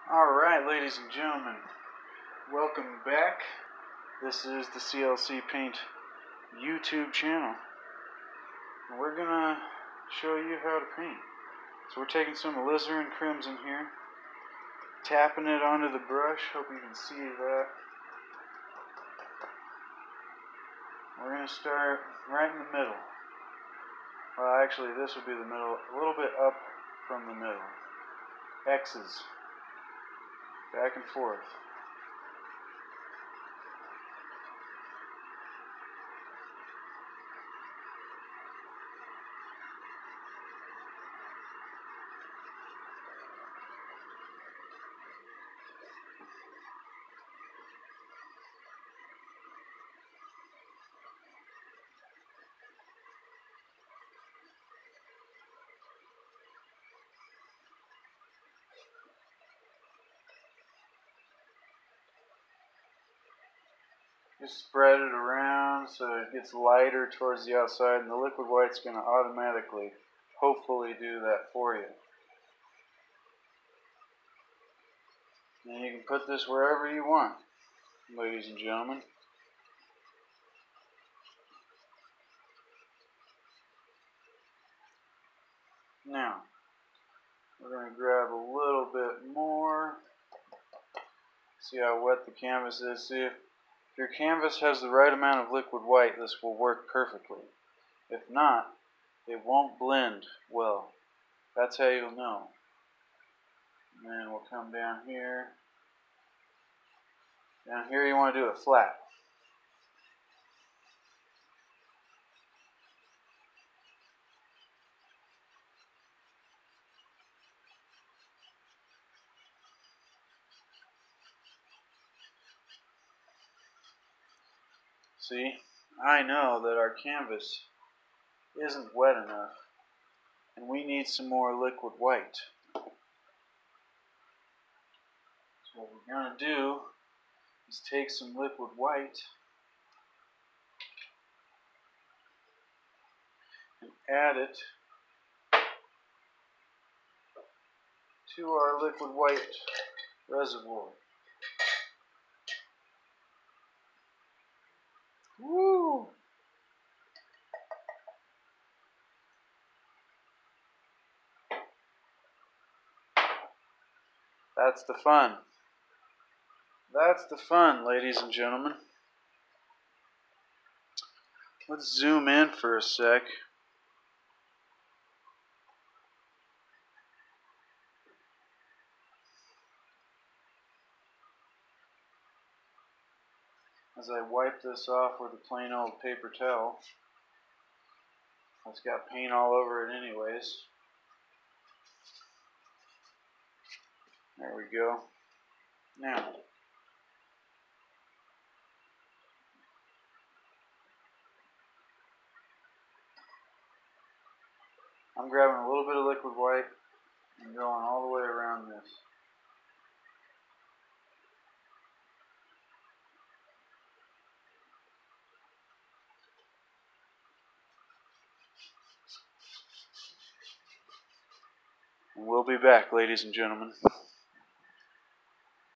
Alright, ladies and gentlemen, welcome back. This is the CLC Paint YouTube channel. And we're going to show you how to paint. So we're taking some alizarin crimson here, tapping it onto the brush. Hope you can see that. We're going to start right in the middle. Well, actually, this would be the middle, a little bit up from the middle. X's. Back and forth. Just spread it around so it gets lighter towards the outside, and the liquid white's going to automatically, hopefully, do that for you. And you can put this wherever you want, ladies and gentlemen. Now, we're going to grab a little bit more. See how wet the canvas is. See if your canvas has the right amount of liquid white, this will work perfectly. If not, it won't blend well. That's how you'll know. And then we'll come down here. Down here you want to do it flat. See, I know that our canvas isn't wet enough, and we need some more liquid white. So what we're going to do is take some liquid white and add it to our liquid white reservoir. Woo! That's the fun. That's the fun, ladies and gentlemen. Let's zoom in for a sec. As I wipe this off with a plain old paper towel. It's got paint all over it anyways. There we go. Now, I'm grabbing a little bit of liquid white and going all the way around this. And we'll be back, ladies and gentlemen.